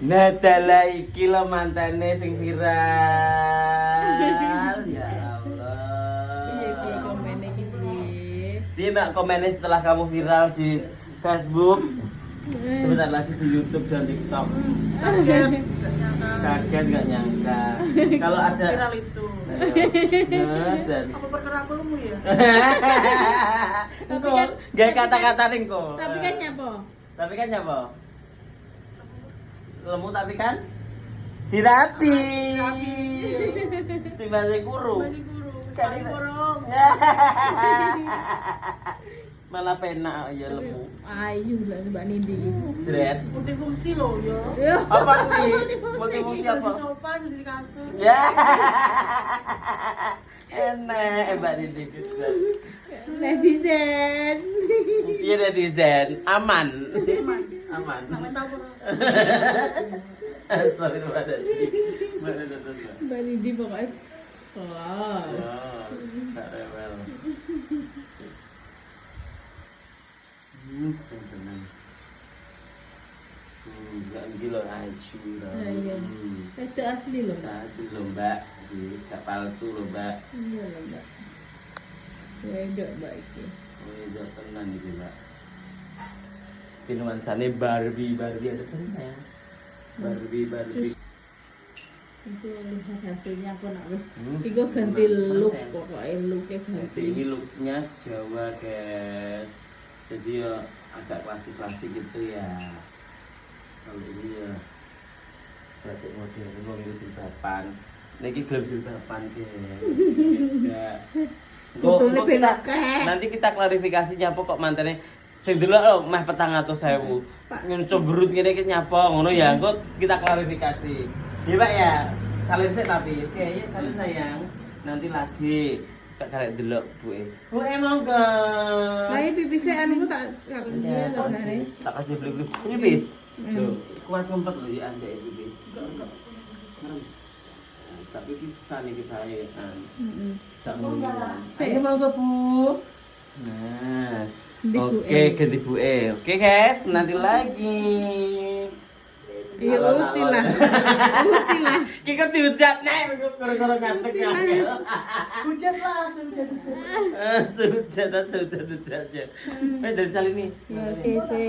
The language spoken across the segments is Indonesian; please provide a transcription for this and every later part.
Nadala iki lho mantane sing viral. Ya Allah. Iya komen iki piye? Dia mbak komennya setelah kamu viral di Facebook, sebentar lagi di YouTube dan TikTok. Kaget nggak nyangka. Kalau ada viral itu. Apa perkara aku lemu ya? Tapi kan gak kata-kata nih kok. Tapi kan nyapa? Tapi kan nyapa? Lemu tapi kan dirati. Tiba-tiba guru. Kali borong. Malah penak ya lemu. Ayu lah Mbak Nindi. Jret. Multifungsi loh yo. Apa nih? Multifungsi Bisa apa? di sofa, bisa di kasur. Ya. Enak, Mbak Didi. Netizen. Iya netizen, aman. Aman. Namanya tahu borong. Sorry Mbak Didi. Mbak Nindi pokoknya kelas. Oh, tak rewel. Seneng. Enggak gila Aisyura. Iya. Itu asli loh. Itu loh Mbak, gak palsu loh Mbak. Iya loh Mbak. Wedok Mbak iki. Oh iya tenan iki Mbak. Ini nuansanya Barbie ada tenan. Barbie. Itu lihat hasilnya aku nak wis. Iku ganti look pokoknya looknya ganti. Ini looknya Jawa guys. Jadi ya agak klasik gitu ya. Kalau ini ya static model wong itu jilbaban. Niki gelem jilbaban guys. Nanti kita klarifikasi nyapa kok mantene sing delok lho meh 400.000. Ngono cemberut ngene iki nyapa ngono ya. Engko kita klarifikasi. Iya Pak ya. Salin sik tapi. Oke, ya salin sayang. Nanti lagi tak karek delok buke. Buke monggo. Lah pipise anu tak Ya, tak kasih beli-beli. Pipis. Loh, kuat kompet lho ya Anda pipis. Tapi kita nih kita ya. Tak mau. Ayo monggo Bu. Nah. Oke, ganti buke. Oke guys, nanti lagi. Iya uti lah. Ki kok dihujat nek gara-gara ngantek ya. Hujan lah, Sujat ya. Dari salini. Ya oke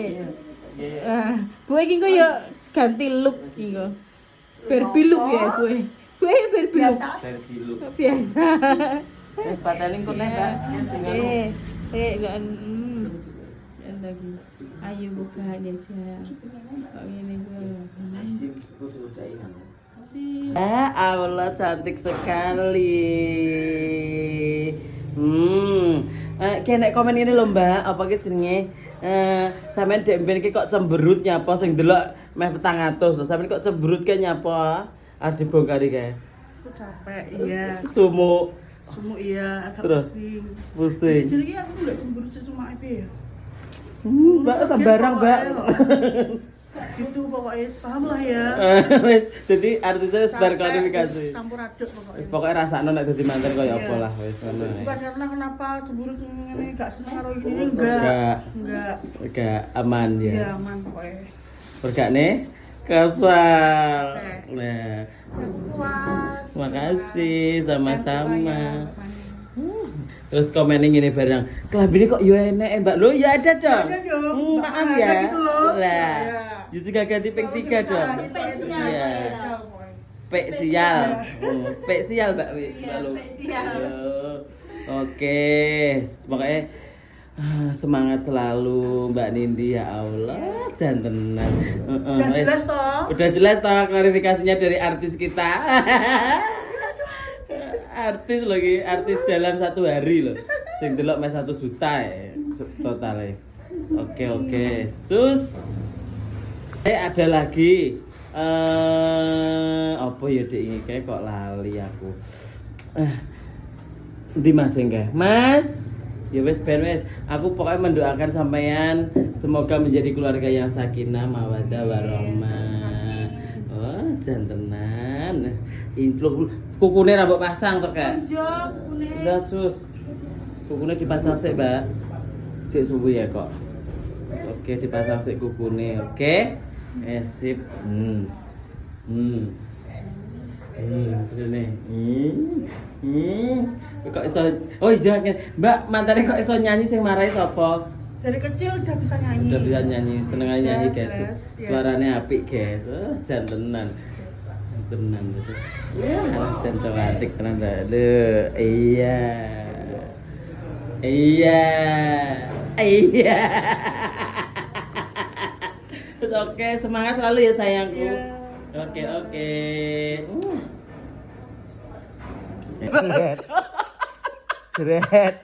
gue iki kok yo ganti look iki kok. Barbie look ya gue. Gue Barbie look. Dari dulu. Biasa. Wes pataning kok nek. Enggak lagi. Ayo buka aja. Kok ngene gue. Ya Allah cantik sekali. Kene komen ini lho Mbak, apa ki jenenge? Sampeyan dek mben ki kok cemberut nyapa sing delok meh 400 lho. Sampeyan kok cemberut ke nyapa? Ade bongkari kae. Aku capek, iya. Sumuk Iya, agak terus pusing. Jadi aku enggak cemberut sesuma IP ya. Mbak sembarang Mbak. Gitu pokoknya paham lah ya. Jadi artinya sebar klarifikasi. Campur aduk pokoknya. Pokoknya rasanya nek dadi manten kaya apa lah wis ngono. Bukan karena kenapa cemberut ngene gak seneng karo ini enggak aman ya. Iya aman pokoknya. Berkane kesal. Nah, Puas. makasih sama-sama. Terus komenin gini barang, kelambine kok yo enek Mbak. Loh ya ada dong. Ada dong. Maaf ya. Gitu loh. Lah, ya juga ganti pink 3 dong. Iya. Spesial. Spesial Mbak Wi. Oke, pokoknya semangat selalu Mbak Nindi ya Allah, jantenan. Udah jelas toh? Udah jelas toh klarifikasinya dari artis kita. Artis lagi, artis dalam 1 hari loh. Sing delok mes 1 juta ya totalnya. Oke. Sus. Ada lagi apa ya Dek iki kayak kok lali aku. Ndi Mas engke? Mas. Ya wes ben wes. Aku pokoknya mendoakan sampean semoga menjadi keluarga yang sakinah, mawaddah, warahmah. Oh, jantenan. Incluk kukune rambut pasang to, Kak? Iya, kukune. Udah, Sus. Kukune dipasang sik, Mbak. Cek subuh ya kok. Oke, dipasang sik kukune, oke? Sip. Sudah nih. Kok iso? Oh iya, Mbak, mantane kok iso nyanyi sing marahi sapa? Dari kecil udah bisa nyanyi. Udah bisa nyanyi, seneng aja nyanyi guys. Jelas, ya. Suaranya apik guys. Oh, jantenan. Tenan betul. Ya, jan cantik tenan aduh. Iya. Iya. Iya. Oke, semangat selalu ya sayangku. Iya. Oke. Seret.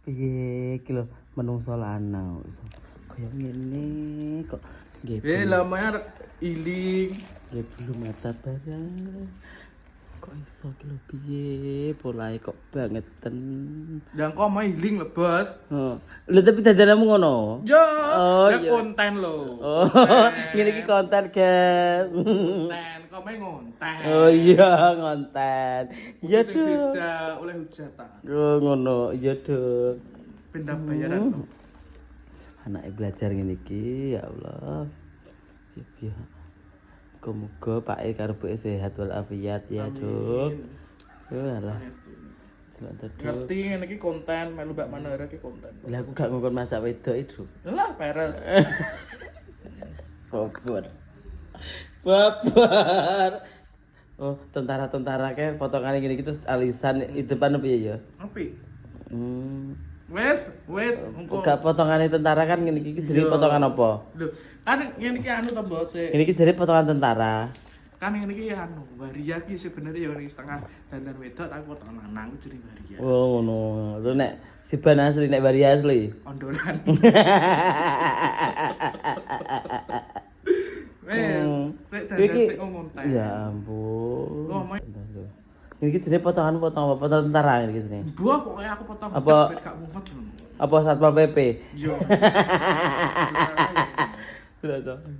Piye iki lho menungso lanang iso kaya ngene kok nggih. Lamanya iling. Nggih belum mata barang. Kok iso ki lho piye polahe kok bangeten. Dan kok mau iling le, Bos. Oh, lha tapi dadanamu ngono. Yo, Oh, ya iya. konten lo. Oh, ngene iki konten, guys. Konten, kok main ngonten. Oh iya, ngonten. Iya, Sing Dok. beda oleh hujatan. Oh, ngono. Iya, Dok. Benda bayaran lo. Anake belajar ngene iki, ya Allah. Ya. Muga-muga Pak karo Bu sehat walafiat ya, Dok. Yo alah. Ngerti ngene iki konten, melu Mbak Manara iki konten. Lah aku gak ngongkon masak wedok itu. Lah peres. Bobor. Oh, tentara-tentara kayak potongan gini gitu alisan itu depan piye ya? Api. Wes, engko. gak potongane tentara kan ngene iki jadi potongan apa? Lho, kan ngene iki anu to, Bos. Ini iki jadi potongan tentara. Kan ngene iki anu, waria ki sebenarnya ya ini setengah dandan wedok tapi potongan lanang jadi waria. Oh, ngono. Terus nek Siban asli nek Bari asli. Ondolan. Wes, sik dandan sik ngonten. Ya ampun. Oh, my. Ini jadi potongan apa? Potongan tentara ini sini. Buah pokoknya aku potong Apa? biar gak mumet. Apa Satpol PP? Yo.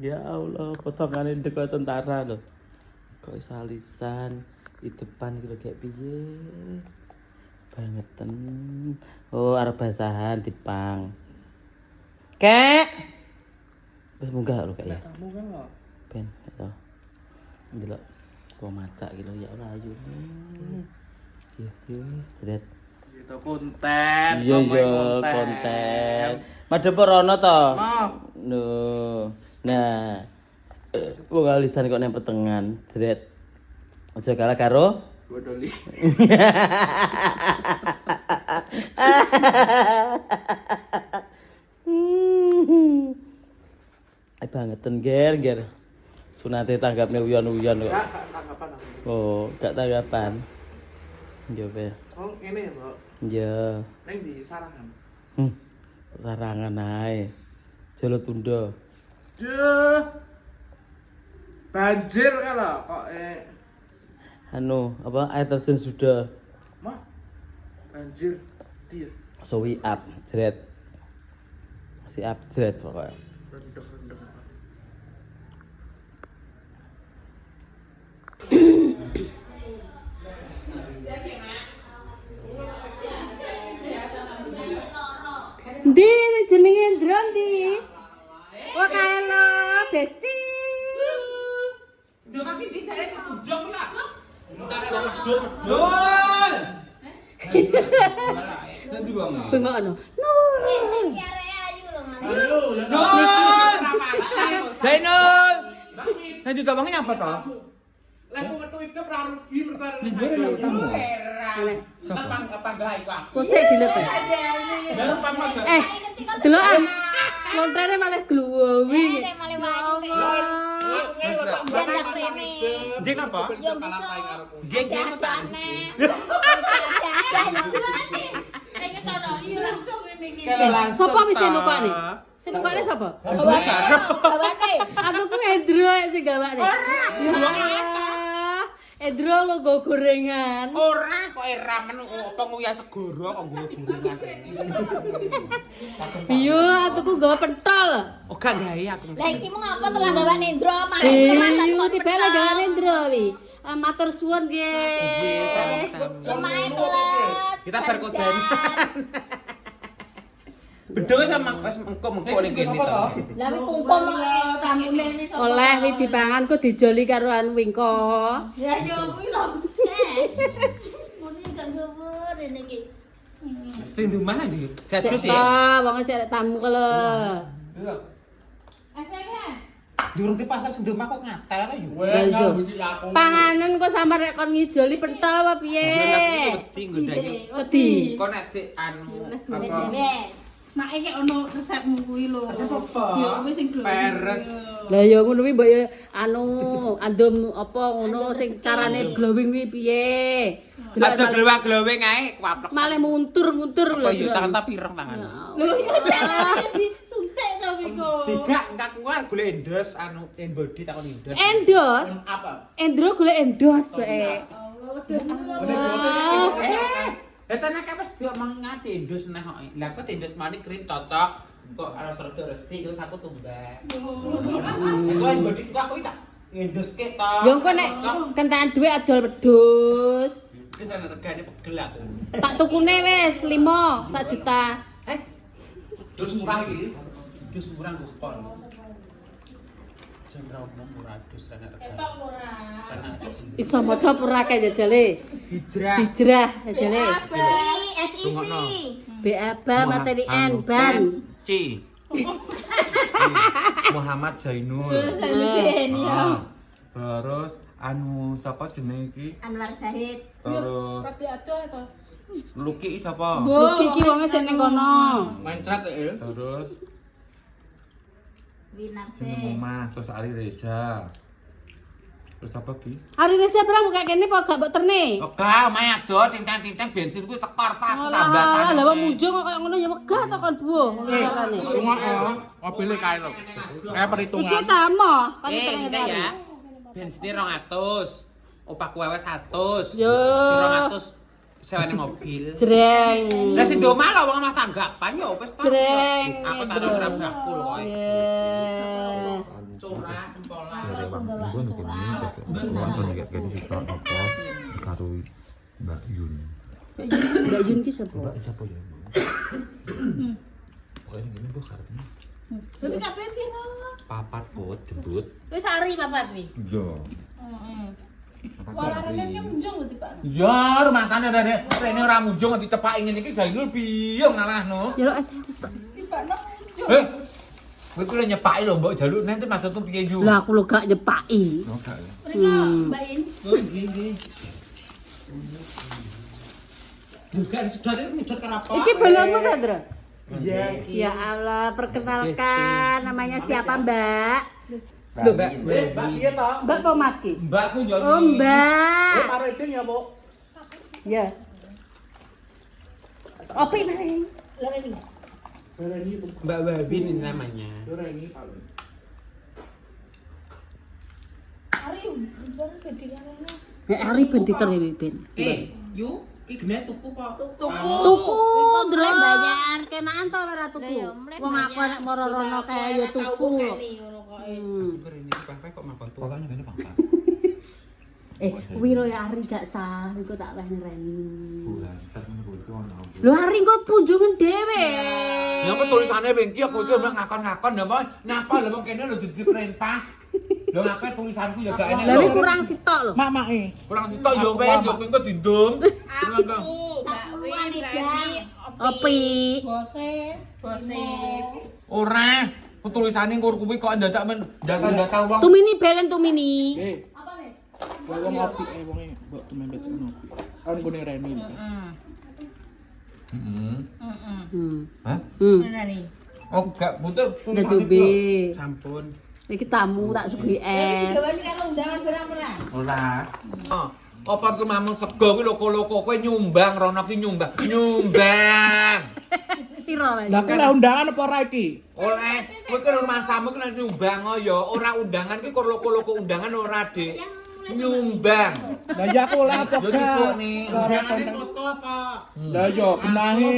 Ya Allah, potongannya dekat tentara loh. Kok iso alisan di depan gitu kayak piye? Bangeten. Oh, arep basahan dipang. Kek. Wis munggah lho kak ya. Kamu kan lo. Ben, to. Ndelok kok macak gitu ya Allah ayu. Iya, jret. Gitu konten. Iya, konten. Madhep rono to. Mau. No. Nah. Wong alisan kok nang petengan, jret. Aja kalah karo Bodoli. Ai bangeten ger. Sunate tanggapnya uyon-uyon kok. Gak tanggapan aku. Oh, gak tanggapan. Yo, Be. Oh, ini ya, Bro. Iya. Neng di sarangan. Sarangan ae. Jolo tunda. Duh. Banjir kalau kok Anu, apa air terjun sudah. mah banjir dia Sowi up, jret. Masih up jret pokoknya. rendeng. Ndi jenenge Ndron ndi? Wah kalau Besti. Sudah makin di saya ditujok lah. Bengokno. Zainul. Nah juga bangnya apa toh? Lagu metu itu prarugi perkara. Jujur lah utama. Apa gawe Pak? Kok sik dilet. Baru pamang. Delokan. Lontene malah glowing. Jeng apa? Jeng apa? Sopo wis sing nukokne? Sing nukokne sapa? Aku ku Endro sing gawakne. Ya Allah. Endro lo go gorengan. Ora kok ramen apa nguyah segoro kok nggo gorengan rene. Iya, aku ku gawa pentol. Oh gak gawe aku. Lah iki mau ngapa telah gawe Nendro mah? Iya, tiba lo gawe Endro wi. Matur suwun nggih. Sama-sama. Lumayan kelas. Kita berkodan. Bedho wis mengko ning kene to. Lah wis kungkum tamune ini sapa? Oleh wi dipangan ku dijoli karo anu wingko. Ya yo kuwi lho. Muni gak ngowo rene iki. Mesti di mana iki? Jadus Cek ya. to, wong cek tamu kele. Durung di pasar Sendoma kok ngatel ta yo. Wes yo. Panganan kok sampe rek kon ngijoli pentol apa piye? Wedi nggondangi. Wedi. Kok nek anu Wis apa? wis. Mak iki ono resepmu kuwi lho. Resep apa? Ya wis sing glowing. Peres. Lah ya ngono kuwi mbok ya anu andum apa ngono sing carane glowing kuwi piye? Aja glowing ae kwaplek. Malah muntur-muntur Apa lho. yo tangan ta pireng tangan. Lho iya disuntik to Wiko. Tiga enggak keluar golek endos anu body takon endos. Endos. Apa? Endro golek endos bae. Datane kan wis diomong ngati endos neh kok. Lah kok endos mani krim cocok. Kok harus rada resik terus aku tumbas. Kok body kok aku tak endoske to. Yo engko nek kentekan dhuwit adol wedhus. Wis ana regane pegel aku. Tak tukune wis 5 sak juta. Dus murah iki. Dus murah kok pon. Jenderal umum murah dus ana regane. Ketok ora. Iso maca pura kae jajale. Hijrah. Hijrah jajale. SIC. BABA materi N ban. C. Muhammad Zainul. Ini ya. Terus anu sapa jenenge iki? Anwar Syahid. Terus Luki sapa? Luki iki wonge sing ning kono. Mencret ya. Terus Winarse. jeneng omah, terus Ari Reza. Terus apa ki? Hari Reza berang buka kene apa gak mbok terne? Oke, omae ado tintang-tintang bensin kuwi tekor tak aku tambah Alah, tangan. lah wong munjung kok kaya ngono ya wegah to kon buah ngono carane. Tunggu mobilnya kae lho. Kayak perhitungan. Iki ta mo, kon Enggak ya. Bensinnya 200. Opah kuwe 100. Yo. Si 200 sewane mobil. Jreng. Lah si Doma lho wong mah tanggapan yo wis to. Jreng. Aku tak ora bakul kok. Iya. Curah sempola. Jare Bang Gun kene wonten iki kene sitra apa karo Mbak Yun. Mbak Yun ki sapa? Mbak sapa ya? Pokoknya ngene kok karepnya. Tapi kabeh piro? Papat kok jembut. Wis ari papat wi. Iya. Heeh. Ya, rumakane rene ora munjung ditepaki ngene iki Zainul biyung ngalahno. Ya lo es. Eh. Kowe kuwi nyepaki lho mbok jaluk nanti maksudku piye yu? Lah aku lo gak nyepaki. Mriko Mbak In. Bukan sedot itu nyedot karo apa? Iki bolomu ta, Ndra? Iya iki. Ya Allah, perkenalkan namanya siapa, Mbak? Mbak. Mbak piye to? Mbak kok Mas ki? Mbakku yo. Oh, Mbak. Karo eding ya, Bu. Ya. Opi mari. Mbak Wabin ini namanya. Ari ben diterima ben. Yu, iki gene tuku kok. Tuku ndelok bayar. Kenaan to ora tuku. Lah ya, mulai Wong aku bayar. nek moro-rono kae ya tuku. Ini pempek kok makan tuku. Pokoknya ngene Pak. Kuwi lho ya Ari gak sah, iku tak wehni-reni. Bulan terus itu ono. Lho Ari kok punjungen dhewe. Ya apa tulisane bengki aku iki ngakon-ngakon ya apa nyapa lho wong kene lho diperintah. Lho ngapain tulisanku ya gak enak Lah lho. iki kurang sitok lho. Mak-make. Kurang sitok yo wes yo kuwi engko dindung. Mbak Win Opi. Bose. Ora. Tulisane ngur kuwi kok dadak men data-data wong. Tumini belen tumini. Apa nih? Wong ngopi wonge mbok tumembet ngopi. Aku ngene Reni. Heeh. Hmm. Hah? Hmm. Oh gak butuh. Udah tubi. Sampun. Iki tamu tak suguhi es. Gawani karo undangan berang-berang. Ora. Oh, apa ku mamung sego kuwi loko-loko kowe nyumbang rono ki nyumbang. Nyumbang. Piro wae? Lah kuwi undangan apa ora iki? Oleh kowe ke rumah tamu ki nyumbang oh ya. Ora undangan ki kok loko-loko undangan ora, Dik. Nyumbang. Lah ya aku oleh apa Yo gak? cukup nih. Ora Undangane konten. foto apa? Lah yo benahi.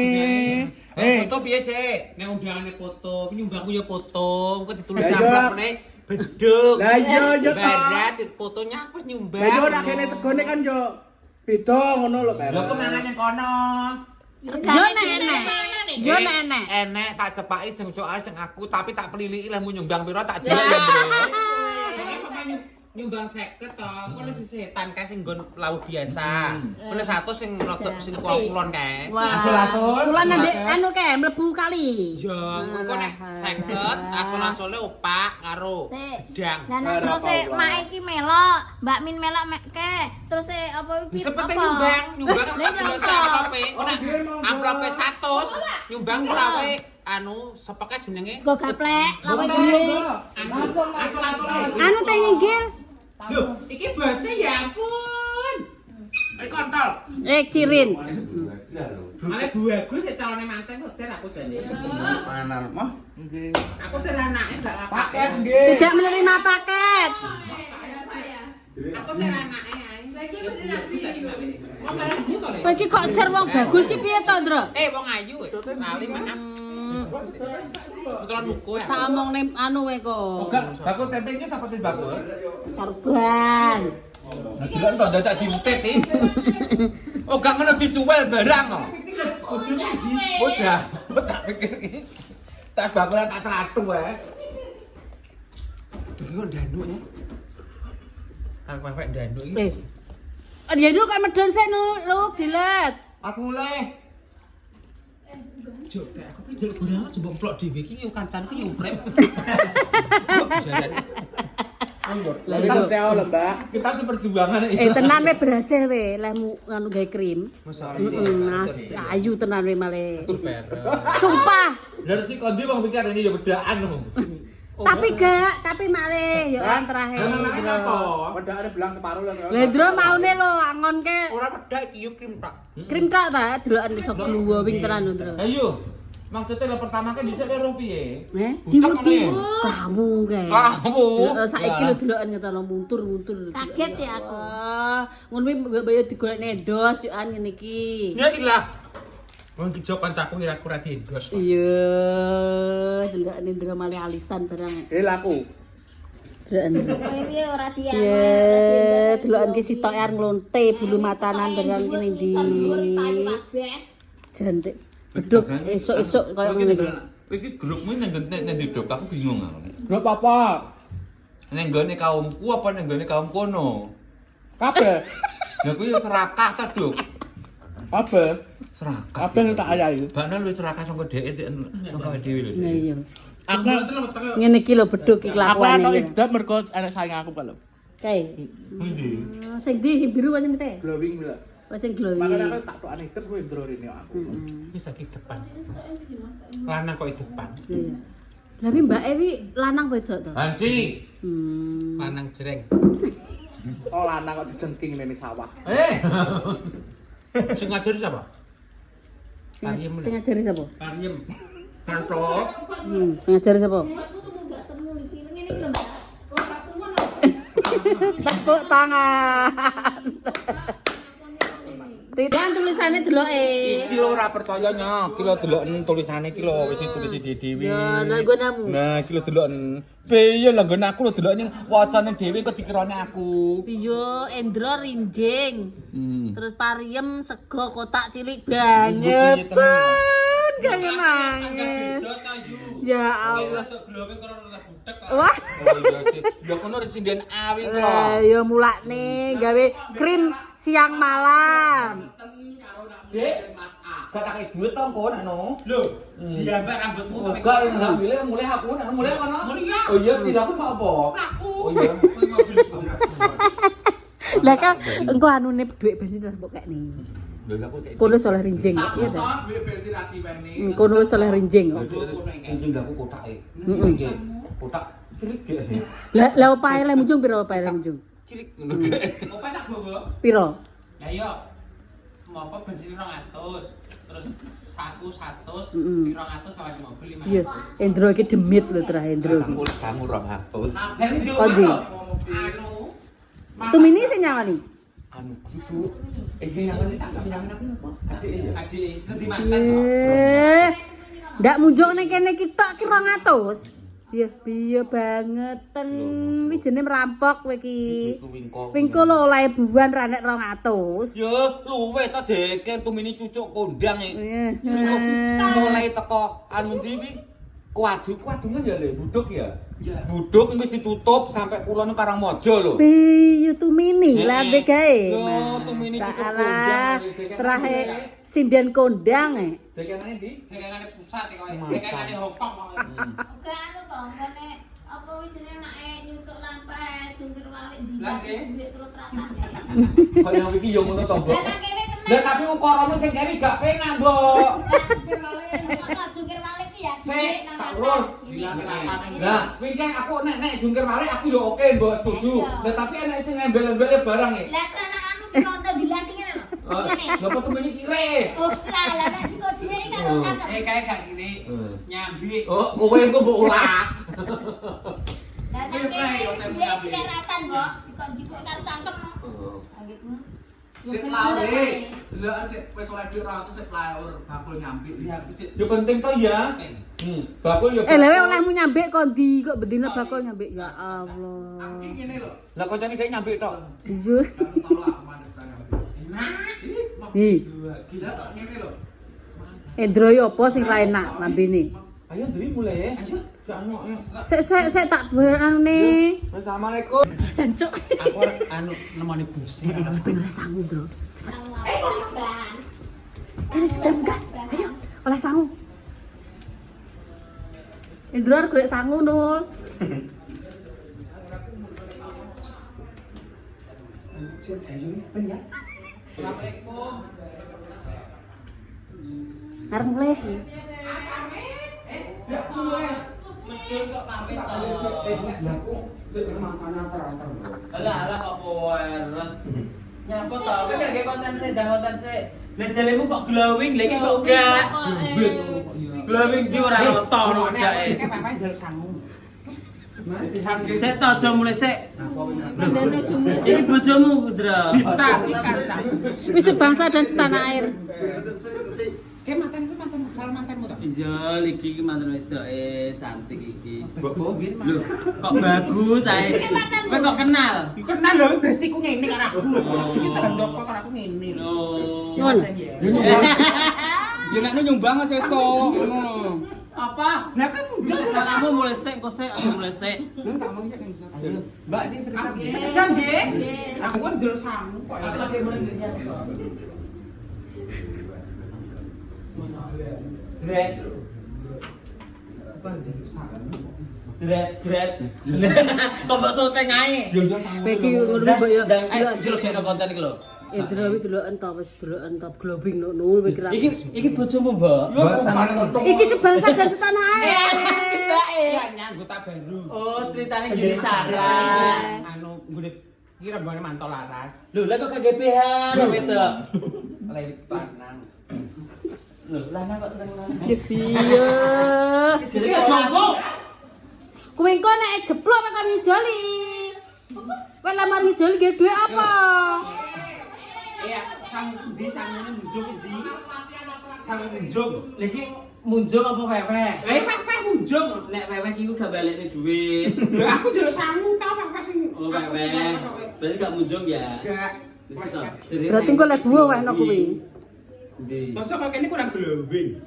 Foto piye, Cek? Nek undangane foto, nyumbangku ya foto. Engko ditulis Lah, iya. amplop meneh bedug. Lah iya yo to. Barat fotonya aku wis nyumbang. Lah yo nak kene segone kan yo beda ngono lho, Pak. Lho kok mangan ning kono? Yo nenek. Yo nenek. Enek tak cepaki sing soal sing aku tapi tak peliliki lah nyumbang piro tak jelek ya, Bro. Nyumbang 50 to, ngono sing setan kae sing nggon lauk biasa. Ngono 100 sing rodok sing kulon kae. Asal-asal. Kula ndek anu kae mlebu kali. Yo, engko nek 50 asal-asale opak karo gedang. Lah nek terus mak iki melok, Mbak Min melok ke. Terus apa iki? Bisa penting nyumbang karo amplop ora amplope 100 nyumbang karo anu sepeke jenenge Sego gaplek, lawe gede. asal-asale. Anu teh nginggil. Lho, iki base ya ampun. Kontol. Cirin. Ale buaku nek calone manten kok sen aku jane. Mana mah? Aku sen anake gak lapak. Tidak menerima paket. Aku sen anake ae. Lagi bener Kowe iki kok ser wong bagus ki piye to, Ndro? wong ayu lali makan. Betulan buku ya. Tak omongne anu wae kok. Enggak, bakul tempenya tak pati bakul. Karban. Nah, jelas to dadak dientit iki. Oh, gak ngono dicuwel barang kok. Udah, tak pikir iki. Tak bakul tak celatu wae. Iki kok danduk ya. Aku mepek danduk iki. Ya dulu kan medon sik lu dilet. Aku mulai. Jok, kayak aku ki jelek gurang aja mplok dhewe iki yo kancanku yo urip. Kita tuh perjuangan ini. Tenan we berhasil we lemu anu gawe krim. Masa Mas ayu tenan we male. super. Sumpah. Dari si kondi bang pikir ini ya bedaan. Tapi male yo terakhir. Namanya apa? Padahal ada belang separuh lah. Lendro maune lo angonke Ora pedak iki yo krim tak. krim tok ta deloken iso kluwo wing tenan Ndro. Ayo. Maksudnya lo pertama kan bisa karo piye? Diwudi kamu kae. Kamu. Saiki lho deloken ngono muntur. Kaget ya aku. Ngono kuwi bayo digolekne ndos yo an ngene iki. Ya ilah. Wong kijok kancaku ora diendos. Iya, delokne Ndro male alisan barang. Laku. Deloken. Kowe piye ora dianu? Ya, deloken ki sitok arep nglonte bulu matanan barang kene ndi. Jantik. Beduk esuk-esuk koyo ngene iki. Iki grupmu nang ndi dok aku bingung aku. Grup apa? Nang gone kaumku apa nang gone kaum kono? Kabeh. Lah kuwi serakah ta, Dok? Kabeh. Serakah. Kabeh tak ayahi. Bakna lu serakah sangko dhek sangko dhewe lho. Nah iya. Aku Ngene iki lho beduk iki aku kelakuane ana iki. idap mergo anak saing aku kalau. Kae. Pundi? Sing ndi biru wae sing teh. Glowing lho. Wae sing glowing. Makane aku tak tokane idap kowe ndro rene aku. Wis iki depan. Lanang kok depan. Iya. Tapi Mbak Ewi lanang wedok to? Hansi. Lanang jreng. Oh lanang kok dijengking nene sawah. Sing ngajari sapa? Sing ngajari sapa? Kariem. Kantor. Sing ngajari sapa? Tepuk tangan. Tidak tulisannya deloke. Iki lho ora percayanya, iki lho deloken tulisane iki lho wis ditulis dhewe. Ya, lah nggonamu. Nah, iki lho deloken. Piye lah nggon aku lho delokne wacane dhewe kok dikirane aku. Piyo Endro rinjing. Terus pariem sego kotak cilik Piye banget. tenan. Kayak nangis. Ya Allah. Glowe karo ora budek. Wah. Oh iya sih. Ya kono residen awi kok. Ya mulakne gawe krim siang malam. Dek, gak tak duit to kon anu. Lho, diambak rambutmu to. Gak yang mulai aku nak mulai kono. Oh iya, tidak aku mau apa? Oh iya. Lah kan engko anune dhuwit bensin lah mbok kekne. Lho aku kayak Kono soleh rinjing kok iya ta. Duit bensin lagi wene. Kono soleh rinjing kok. anjing aku kotake. Kotak cilik ge. Lah opahe le munjung piro opahe le munjung? Cilik ngono ge. Opo tak bawa? Piro? Ya iya. Mau apa bensin 200. Terus saku 100, Mm-mm. si 200 sama si mobil 500. Iya, Endro iki demit lho tra Endro. Kamu 200. Kondi. Anu. Tumini sing nyawani. Anu gitu. Yang ini tak yang aku adik ya. Adik, sedih mantan kok. Ndak munjung ning kene ki tok ki 200. Piye banget ten iki jenenge merampok kowe iki. Itu wingko. Wingko lho oleh buan ra nek 200. Ya luwe ta deke tumini cucuk kondang iki. Wis Eh. mulai teko anu ndi iki? Kuadungan ya le buduk ya. Buduk iki ditutup sampai kulon Karangmojo lho. Piye tumini lambe gae. Yo tumini cucuk Salah. kondang. Terakhir sinden kondang. Deke nang ndi? Dekane pusat kok. Dekane Hongkong kok. Oke anu to, ngene apa wis jenenge nake nyutuk lampe jungkir balik di. Lah, nggih. Duit terus ratane. Kaya iki yo ngono to, Mbok. Lah nang kene tenan. Lah tapi ukaramu sing kene gak penak, Mbok. Jungkir balik, ora jungkir balik ki ya. Sik, tak urus. Lah, wingke aku nek jungkir balik aku yo oke, Mbok, setuju. Lah tapi enek sing ngembel-embele barang e. Lah karena anu dikontok dilatih ngene lho. Ngene. Lha kok tumini kire? Oh, lah lah nek jiko duwe iki kan ora cakep. Kae gak gini. Nyambi. Oh, kowe engko mbok ulah. Lah nang kene duwe iki ratan, Mbok. Dikon jiko karo cangkem. Lah gitu. Sip lawe. Delokan sik wis oleh dhuwit 200 sip lawe bakul nyambi. Yo penting to ya. Bakul yo. Lewe olehmu nyambik kok ndi kok bendina bakul nyambik ya Allah. Iki ngene lho. Lah koncone sik nyambik tok. Iya. Aku tau lah aku mandek nyambi. Ih, Gila ngene lho. Endro yo apa sing ra enak lambene? Ayo ndri mulai. Ayo. Sakno ayo. Sik tak barane. Assalamualaikum. Jancuk. Aku anu nemoni bos. Ben oleh sangu, Bro. Bang. Ayo, oleh sangu. Endro arep golek sangu, Nul. Assalamualaikum. Arep mulai. Medun kok pamit to. Lah kok sik makan antar-antar, Bro. Alah kok peres. Nyapa to? Kowe gak nge konten sik, dah konten sik. Lah jalemu kok glowing, lha iki kok gak. Glowing di ora roto no dae. Kae papai jaluk sangu. Sik to aja mulai sik. Iki bojomu, Dra. Tak iki kancang. Wis sebangsa dan setanah air. Kae mantanmu calon mantanmu to. Iya, iki mantan wedok cantik iki. Lho, kok bagus ae. Kowe kok kenal? Iku kenal lho bestiku ngene karo aku. Iki tandok kok karo aku ngene lho. Ngon. Ya nek nyumbang sesuk ngono. Apa? Lah kan mundur Kamu mulai sik, kok sik, aku mulai sik. Nang tak mau kan Ayo. Mbak ini cerita. sekedar nggih. Aku kan jaluk sangu kok. Aku lagi mulai kerja. Jret. Bukan jaluk sangu. Jret. Kok mbok syuting ae? Yo yo sama. Iki ngono mbok yo. Ayo jeluk kene konten iki lho. Endro iki deloken to wis deloken to glowing Nul kowe kira. Iki bojomu, Mbak. Yo bukan Iki sebangsa dan setanah air. Ya anggota baru. Oh, ceritanya Juli Sarah. Anu nggone iki rembane mantol laras. Lho, lah kok KGPH to wedok. Lagi panang. Lho, lah kok seneng lanang. Piye? Jadi kok jomblo. Kowe engko nek jeblok makan hijoli. Kowe lamar hijoli nggih dhuwit apa? Iya, sang ndi sangune munjuk ndi? Sang munjuk. Lah iki munjuk apa wewe? Wewe munjuk. Nek wewe iki ku gak balekne duit. Lho aku jaluk sangu ta wewe sing. Oh, wewe. Berarti gak munjuk ya? Gak. Berarti engko lek buah wae no kuwi. Ndi? Masa kok kene kurang glowing.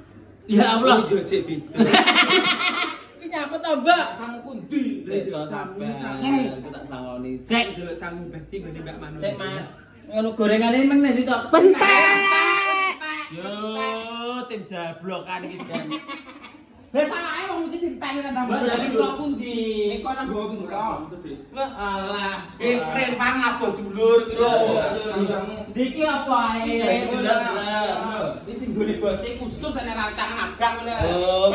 Ya Allah. Jojek pitu. Iki nyapa to, Mbak? Sangu kundi. Wis kok sabar. Aku tak sangoni. Sik, Jaluk sangu besti ngene Mbak Manu. sik, Mas. Ngono gorengane meng ndi to? Pentek. Yo, tim jablokan iki jan. Lah salahe wong iki ditani nang tambah. Mbak lagi kok pundi? Iku ana nggawa bengko. Wah, alah. rempang apa dulur iki lho. Iki apa ae? Delok. Wis sing gone bose khusus ana rancangan abang lho.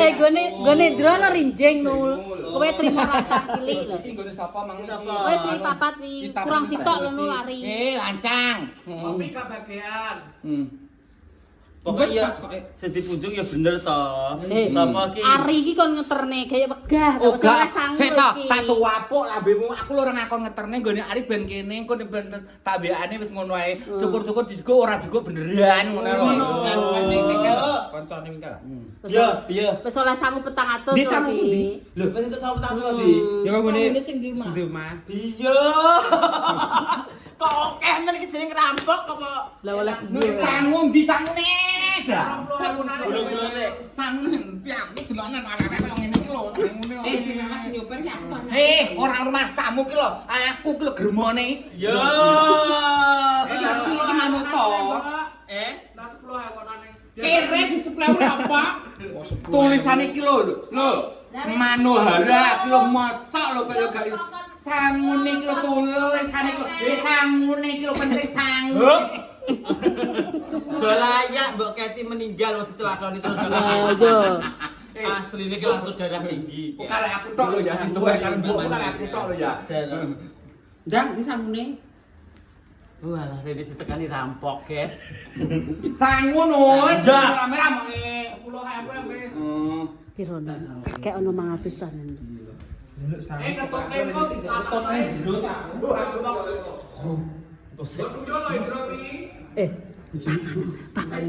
Gone Ndro lo rinjing Nul. Kowe trimo rata cilik lho. Iki nggone sapa mang iki? Kowe sri papat wi kurang sitok lho Nul lari. Lancang. Kopi kebagian. Pokoknya sedih punjung ya bener toh. Sapa ki? Ari iki kon ngeterne gaya wegah Oh, terus ora gak. sanggup Sik to, iki. tak tuwapuk lambemu. Aku lho ora ngakon ngeterne nggone Ari ben kene engko ben tak mbekane wis ngono ae. Cukur-cukur dijukuk ora dijukuk beneran ngono lho. Kancane minggal. Iya, iya. Wis oleh sangu 400 Di sangu iki. pundi? Lho, wis entuk sapa tak tadi? Ya kok ngene. Sing di omah. Di omah. Iya. Kok akeh men iki jeneng ngerampok apa? Lah oleh Tanggung di tangune. Belum nek. Tanggung piye dolanan arek-arek ngene iki lho tangune. Sing Mas nyopir ki apa? Ora rumah tamu ki lho, aku ki lho germone. Yo. Iki manut to. Nah 10 ewanane. Kere di 10 apa? Tulisane iki lho. Manohara ki lho mosok lho kaya gak sangune iki lho tulisane iki lho. Sangune iki lho penting sangu. Jolayak Mbok Keti meninggal waktu celakoni terus. Lah yo. Asli ini langsung darah tinggi. Kare aku tok lho ya, duwe karo mbok kare aku tok lho ya. Ndang di sangune. Walah, ini ditekani rampok, guys. Sangu no, Ja. rame-rame 10.000 wis. Piro nih? Kayak ono 500-an. Ketokne kok ketokne jero tak. Pangan.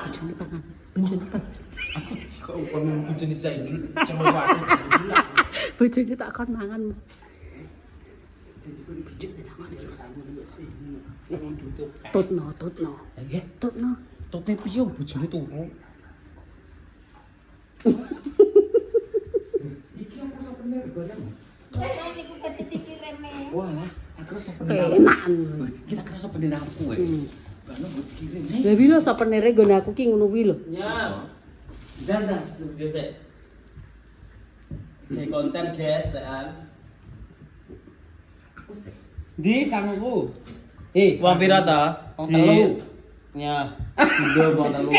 Bojone pangan. Bojone pangan. Kok upama bojone Zainul cuma wae. Bojone tak kon mangan. Bojone tak kon. Tutno. Tutno. Tote piye bojone turu? Iki aku sok bener barang. Niku badhe dikirime. Wah, aku sok bener. Kenakan. Kita kerasa bener aku Bano mbok kirim. Lah wilo sapenere gone aku ki ngono wi lho. Ya. Dan studio sik. Kayak konten guys, dan. Aku sih. Di sanguku. Uang pira ta? Telu. Ya. Udah bang telu. Lah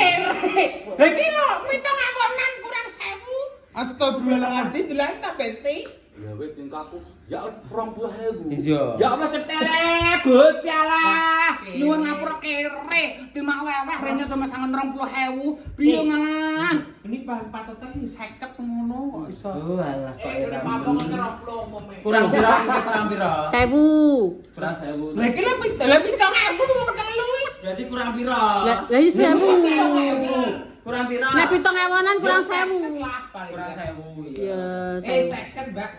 iki lho, mitung akonan kurang 1000. Astagfirullahaladzim, dilain tak besti. Ya wis engko aku ya 20.000. Iya. Ya apa cetele Gusti Allah. Nyuwun ngapura kere, timak weweh rene cuma sangen 20.000. Piye ngalah? Ini bahan patotan iki 50 ngono kok iso. Oh alah kok ya. Papongan 20 umumnya. Kurang pira? Kurang pira? 1000. Kurang 1000. Lah iki lebih tau aku wong telu iki. Berarti kurang pira? Lah iki 1000. Kurang pira? Nek 7 ewonan kurang 1000. Kurang 1000. Ya, 50 Mbak.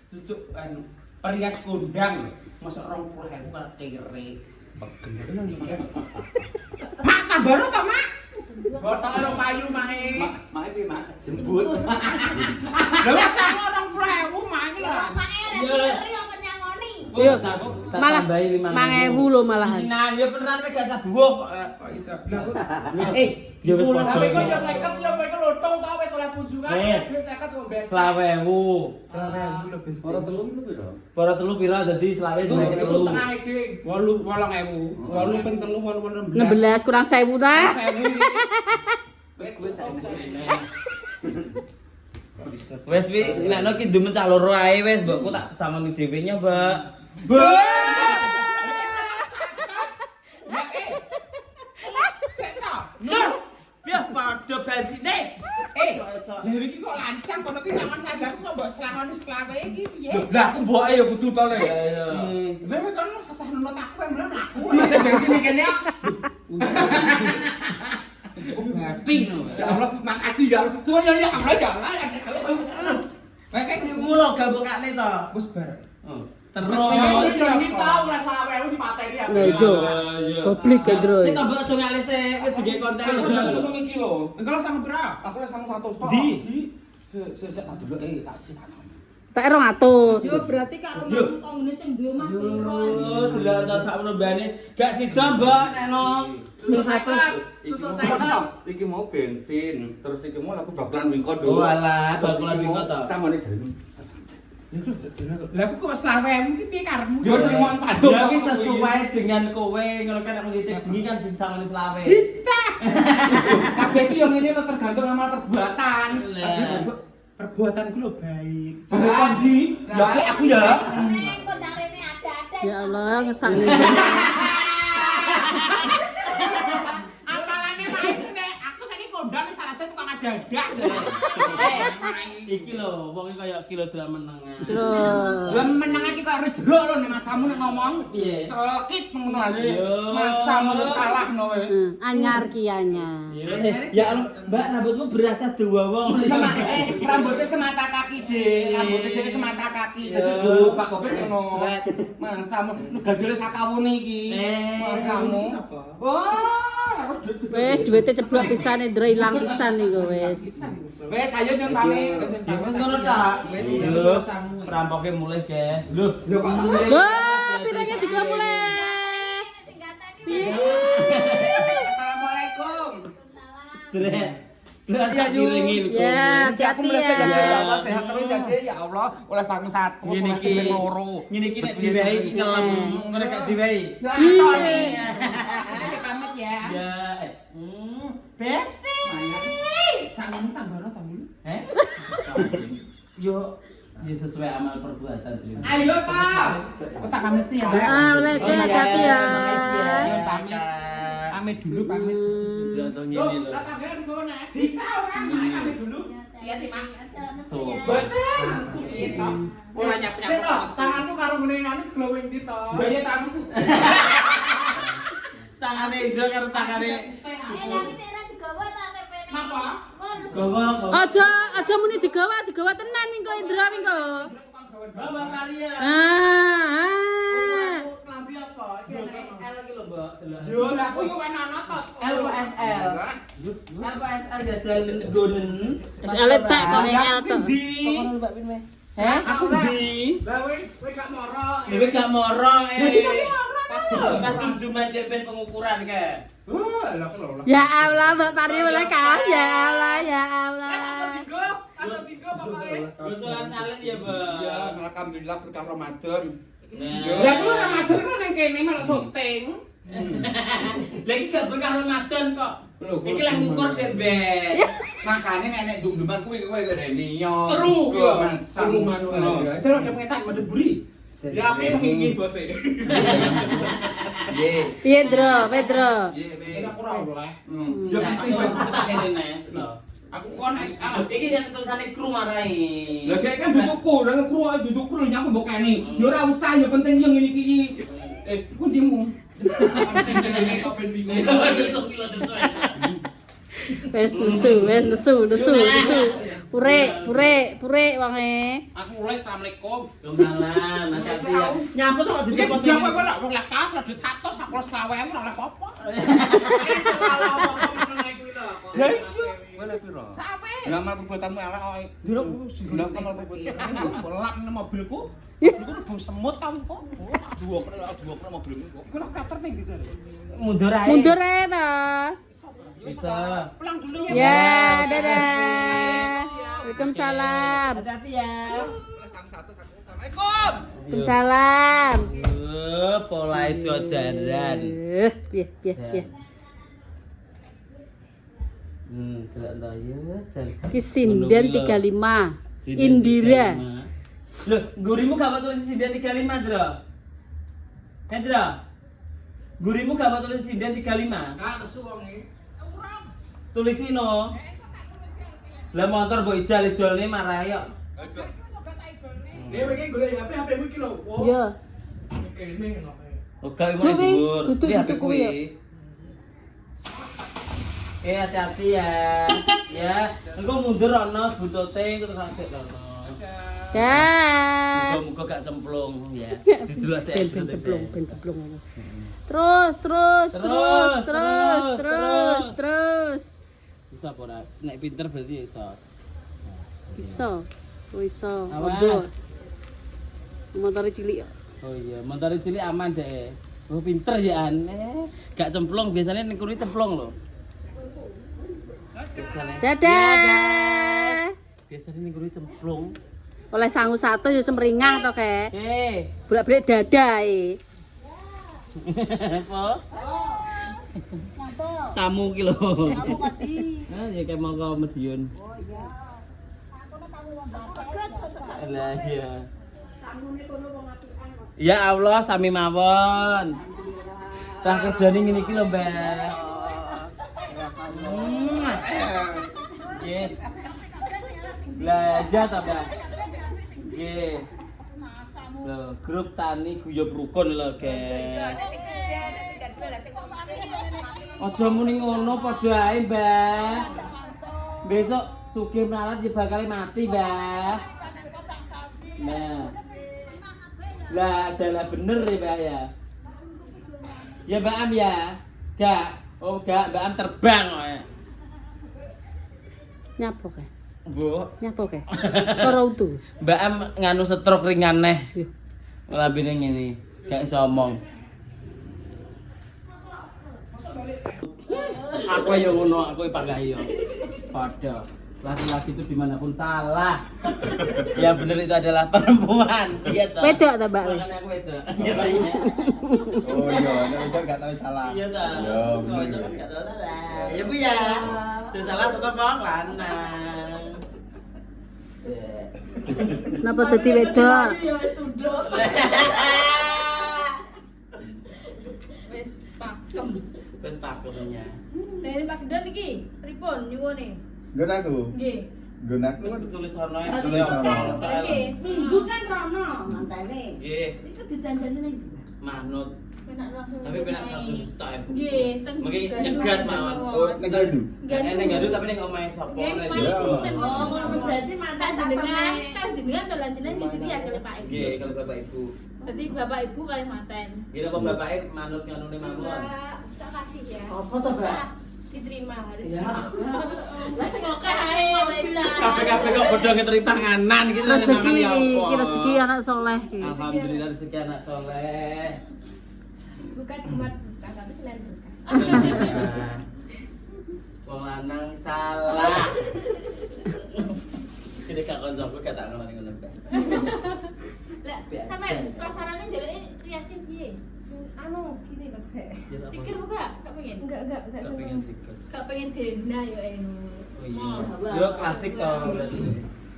Cucuk perias kondang. Masa 20.000 karo kere. Mak tambah to, Mak? Botok karo payu mae. Mak iki mak jembut. Lah wis sama 20.000 Mak iki lho. Mak eri apa nyangoni. Iya. Aku tak Malah tambahi 5.000 lho malahan. Isinan ya beneran mek gak sabuh kok. Kok iso? Lah Ya wis padha. tapi kok yo 50 yo kowe lotong ta wis oleh punjungan Eh. duit 50 kok becak. 20.000. 20.000 lho besti. Ora telu iki piro? Para telu pira dadi selawe Itu dinaiki telu. setengah iki. 8.000. 8 ping 3 8 16 kurang 1000 ta. 1000. Wes wi nekno ki ndumen cah loro ae wes mbokku tak samoni dhewe nya, Mbak. Piye padha bensine? Lah iki kok lancang kono ki nyaman sadapku kok mbok selangoni selawe iki piye? Lah aku mboke ya kudu to le. Wewe kan kesah nunut aku yang belum aku. Mate bensin iki kene. Mati no. Ya Allah, makasih ya. Semuanya ya Allah ya. Kayak ngene Mulo gambokane to. wis bar. Terus Ini tahu lah salah wewe di pateni ya. Lah jo. Goblok ya, Bro. Sing tambah aja ngalise wis digawe konten. Langsung iki lho. Engko sama berapa? Aku lah sama 100 tok. Di. Sik tak delok tak sih tak. Tak 200. Yo berarti kak rumahmu konggone sing duwe omah piro? Yo, delok ta sakmono bane. Gak sida, Mbak, nekno. Iki mau bensin, terus iki mau aku bakalan wingko Oh alah, bakalan wingko to. Samane jare. Lah aku kok selawe iki piye karepmu? Yo terima padu. Ya wis sesuai dengan kowe ngono kan nek ngelitik bengi kan disamani selawe. Kabeh iki yo ngene lho tergantung sama perbuatan. Perbuatanku lho baik. Perbuatan di, ya aku ya. Neng kok darene ada-ada. Ya Allah, ngesakne. Apalane wae nek dadak. Iki lho, wong kaya kilo delok meneng. Terus. Lah meneng iki kok arep jero lho nek masamu nek ngomong. Piye? Celekit ngono ae. Yo. Masamu kalahno kowe. Anyar kianya. Ya Allah, Mbak rambutmu berasa dua wong. Rambutnya semata kaki, Dik. Rambutnya dhewe semata kaki. Dadi gopak gopet ngono. Masamu lu gajole sakawune iki. Masamu. Wah, harus Wes duwite ceblok pisan Indra ilang pisan niku wes. wes ayo nyun pamit. Ya wis ngono ta. Lho, perampoke mulai ge. Lho, kok Wah, pirangnya digo mulai. Piye iki? Assalamualaikum. Jret. Jret ya diringi lho. Ya, Aku hati-hati mulai ya. ya Allah sehat terus jadi ya Allah. Oleh sangu satu, Ngene oleh iki. ping loro. Ngene iki nek diwehi iki kelem, ngene gak diwehi. Iya. Pamit ya. Ya, besti. Sangun tambah sangun. Eh? Yo, sesuai amal perbuatan. Ayo ta. Aku tak pamit sih ya. Oleh ke hati ya. Pamit. Pamit dulu pamit. Contoh ngene lho. Panggilan gue nih. Dita orang pamit dulu. Siap nih, Mak. Sobat. Sulit toh. Ora nyap-nyap. Tanganku karo ngene anu glowing di to. Bayi tanganku. Tangane Indra karo tangane Napa? Gowo. Aja muni digawa tenan ning kok Indra ning kok. Bawa Maria. Klambi apa? Iki L iki lho, Mbak. Yo, lah aku yo ana to. L apa SL? L apa SL jajal gonen. Wis eletek kok ning L tok. Pokoknya Mbak Pinme. Heh? Aku ndi? Lah kowe gak moro. Dewe gak moro Pas cuma ben pengukuran ke. Lah kok lho. Ya Allah, Mbak Pari oleh kaos. Ya Allah, ya Allah. Asal tiga pokoke. Gusulan salin ya, Mbak. Ya, alhamdulillah berkah Ramadan. Lah kuwi Ramadan kok ning kene malah syuting. Lagi gak berkah Ramadan kok. Lho, Iki lah ngukur dek, Ben. Makane nek dum-duman kuwi kowe gak niyo. Seru, yo. Seru ngono. Jero dhewe ngetak medeburi. Ya ape ngingin bose. Ye. Piye, Dro? Pedro. Ye, Ora ora oleh. Ya penting kowe. Tak kene nek. Aku kon SL. Iki yang tulisane kru marai. Lah kayak kan duduk kru, nang kru ae duduk kru nyampe mbok kene. Ya ora usah ya penting yang ngene iki. Kuncimu. Kok ben bingung. Wes nesu. Pure wange. Aku mulai assalamualaikum. Lumayan, Mas Ati ya. Nyapa to Iki dijemput. jam apa lho wong lakas lho duit 100 aku 20.000 ora oleh apa-apa. Ya iya. Wala piro? Sampe. Ngamal perbuatanmu elek kok. Ndelok ndelok ngamal perbuatanmu. Bolak nang mobilku. Iku bung semut tau kok. Tak duwok mobilmu kok. Iku lho kater ning ndi jare. Mundur ae. Mundur ae ta. Bisa. Pulang dulu ya. Ya, dadah. Waalaikumsalam. Hati-hati ya. Assalamualaikum. Waalaikumsalam. Pola jajaran. Piye. Delok to ya, jan. Ki sinden 35. Indira. Loh, gurimu gak apa tulis sinden 35, Dro? Dro? Gurimu gak apa tulis sinden 35? Gak nesu wong iki. Tulisino. Lah motor mbok ijal-ijolne marah yo. Dhewe iki golek HP-mu iki lho. Yo. Kene ngono. Oh, gak Duh, mau dhuwur. duduk, Iki HP duduk kuwi ya. Hati-hati ya. Ya, engko mundur ana butute terus sampe lono. Dah. Muga-muga gak cemplung ya. Didelok sik. Ben ceplung. Terus. Bisa apa ora? Nek pinter berarti iso. Bisa. Awas. Obo. Motor cilik. Oh iya, motor cilik aman deh. Oh pinter ya an. Gak cemplung biasanya ning kuri cemplung lho. Dadah. Biasanya ning kuri cemplung. Oleh sangu satu ya semringah to kek. Bolak-balik dada Apa? Tamu ki lho. Tamu kati. Nah, ya kayak monggo Medion. Oh iya. Lah iya. Tamune kono wong apian kok. Ya Allah, sami mawon. Tak kerjane ngene iki lho, Mbak. Nggih. Lah ja ta, Mbak? Nggih. Loh, grup tani guyub rukun lho, Gek. Aja muni ngono padha ae, Mbah. Besok sugih melarat ya bakal mati, Mbah. Nah. Lah, adalah bener ya, Mbak ya. Ya, Mbak Am ya. Gak. Oh, gak, Mbak Am terbang kok. Nyapo kae? Bu. Nyapo kae? Karo utu. Mbak Am nganu stroke ringan neh. Iya. Lambene ngene. Gak iso omong. Aku ya ngono, aku panggah yo. Padha. Laki-laki itu dimanapun salah. Yang benar itu adalah perempuan. Iya toh. Wedok ta, Mbak? Makanya aku wedok. Iya, Pak. Iya. Oh iya, itu enggak tahu salah. Iya toh. Iya, Oh, bener. itu kan enggak tahu salah. Ya Bu ya. Sing salah tetep wong lanang. Napa dadi wedok? Wis pakem. Wis pakemnya. Dari Pak Gedon iki, pripun nyuwune? Gun aku. Nggih. Gun aku. Wis tulis ono ya. Tulis ono. Nggih, minggu kan rono mantene. Nggih, Iku didanjani ning manut. penak rono. Tapi penak kasus style. Nggih, teng. Mungkin nyegat mawon. Oh, negadu. Ning gaduh tapi ning omahe sapa? Nggih, Nek Pak. dia- Oh, ngono berarti mantan jenengan, kan jenengan to lan jenengan ditiri ya kali Pak Ibu. Nggih, kalau Bapak Ibu. Berarti Bapak Ibu kali mantan. Nggih, apa bapake manut nganune mawon? Tak kasih ya. Apa to, Mbak? Diterima harus. Ya. Lah sing oke ae wedok. Kabeh-kabeh kok padha ngeteri panganan iki lho, Rezeki, mangan ya apa? iki rezeki anak soleh iki. Alhamdulillah rezeki anak soleh. Bukan Jumat, bukan tapi Senin bukan. Wong lanang salah. Ini kak koncoku gak tak ngelani ngono, Mbak. Lah, sampean pasarane njaluk riasi piye? Anu, gini lho. Ya tak Sikir buka, gak pengen? Enggak Gak pengen sikil. Gak pengen denda yo enu. Oh iya. Yo klasik toh berarti.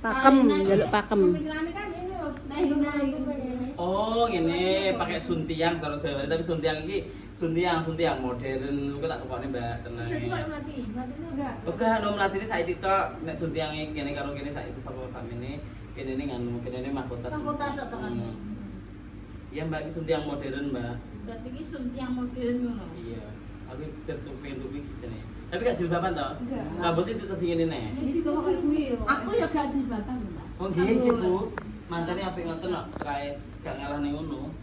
Pakem, njaluk pakem. Pemikirannya kan ini loh. Nah, itu pengen. Oh, ini pakai suntiang cara Jawa, tapi suntiang iki suntiang modern. Kok tak kepone Mbak, tenang. Berarti kok mati? Matinya enggak. Oke, nom latine saiki tok nek suntiange kene karo kene saiki sapa kamene. Kene ning anu, kene ning mahkota. Mahkota tok to kan. Iya, Mbak, iki suntiang modern, Mbak. Berarti ki suntiang modern ngono. Iya. Aku pengen tupi gitu nih. Tapi gak jilbaban toh? Enggak. Rambutnya tetep dingin nih. Jadi kok kayak kuwi yo. Aku yo gak jilbaban, Mbak. Oh nggih iki Bu. Mantane apik ngoten kok kae gak ngalah ning ngono.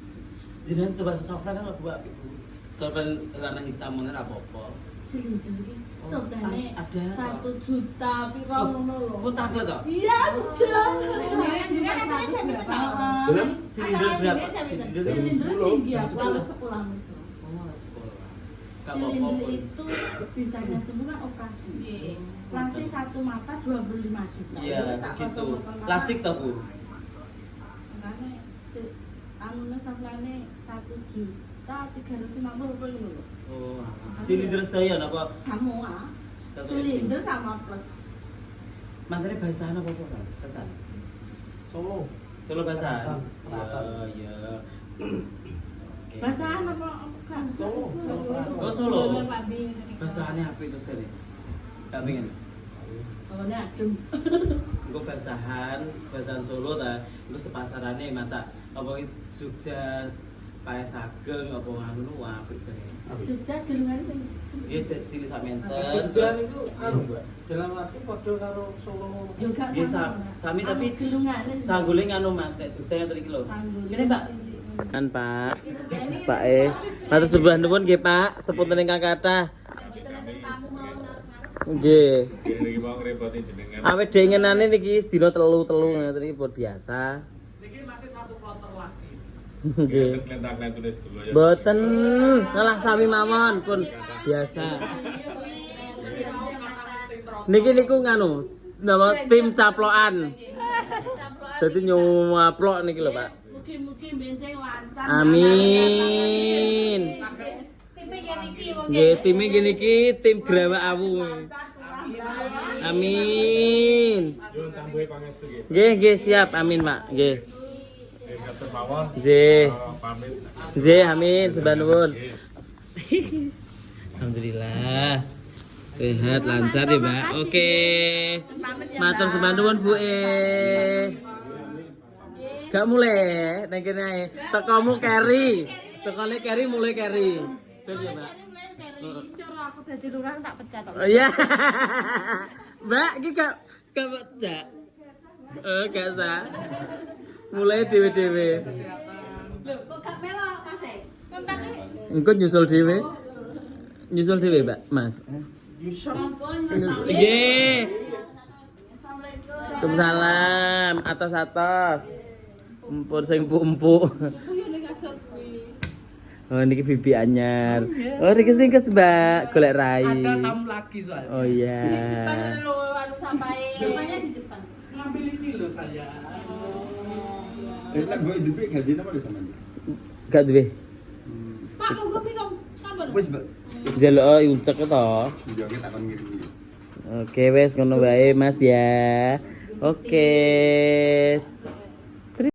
Jenengan tuh bahasa sofran kan Bu apik Bu. Sofran warna hitam ngono ora apa-apa. Silinder iki cobane ada. 1 juta piro ngono lho. Oh takle toh? Iya, sudah. Jenengan katanya jam itu Belum? Silinder berapa? Silinder Silinder tinggi aku awal sekolah itu. Oh, sekolah. Gak Silinder apa-apa. itu bisanya semua operasi. Operasi satu mata 25 juta. Iya, Terus tak segitu. potong-potong mata. Plastik toh Bu? Makanya anune saplane 1 juta 350 ngono lho. Oh, silinder sedaya apa? Semua. Satu Silinder sama plus. Mantane bahasan apa kok, San? Kesan. Solo. Solo bahasan. Selatan. Iya. Bahasan apa kan? Solo. Oh, Solo. Bahasannya apa itu jadi? Gak pengen. Awalnya adem. Engko bahasan Solo ta. Engko sepasarannya masak apa iki Jogja pae sageng apa ngono apik jane. Jogja gelungan sing. Nggih cilik sak menten. Jogja niku anu, Mbak. Dalam arti padha karo Solo. Yo gak Nggih sama. sami tapi gelungane. sanggule nganu Mas nek Jogja ngoten iki lho. Sanggule. Kene Mbak. Kan Pak. Pak matur sembah nuwun nggih Pak, sepunten ingkang kathah. Nggih. Niki mau ngrepoti jenengan. Awet dengenane niki sedina telu ngoten iki pun biasa. Niki masih 1 kloter lagi. Nggih. Klentak-klentak tulis dulu ya. Mboten ngalah sami mawon pun biasa. Niki niku nganu nama tim caplokan. Dadi nyaplok niki lho Pak. Mugi-mugi benceng lancar. Amin. Time kene iki wong. Nggih, time gini iki tim Grawak Awu. Amin. Nyuwun tambahi pangestu nggih. Nggih, siap. Amin, Pak. Nggih. Ngatur mawon. Nggih. Pamit. Nggih, amin. Sembah nuwun. Nggih. Alhamdulillah. Sehat lancar ya, Mbak. Oke. Matur sembah nuwun Bu Gak mulai nang kene ae. Tekomu carry. Tekone carry mulai carry. Terus ya, Mbak. Cara aku dadi lurah tak pecat kok. Oh iya. Mbak, iki gak pecah. Gak sah. Mulai dhewe-dhewe. Kok gak melok Mas? Kontaknya Engko nyusul dhewe. Nyusul dhewe, Mbak, Mas. Nggih. Waalaikumsalam. Atas-atas. Empur sing empuk. Oh, niki bibi anyar. Oh, niki singkes, Mbak. Golek rai. Ada tamu lagi soalnya. Oh iya. lo anu sampai rumahnya di depan. Ngambil ini loh saya. Lah gue hidupnya ganti apa di sana? Gak duwe. Pak mau gue minum sabar. Wes, Mbak. Jaluk ucek to. Video kita akan ngirim. Oke, wes ngono wae, Mas ya. Oke.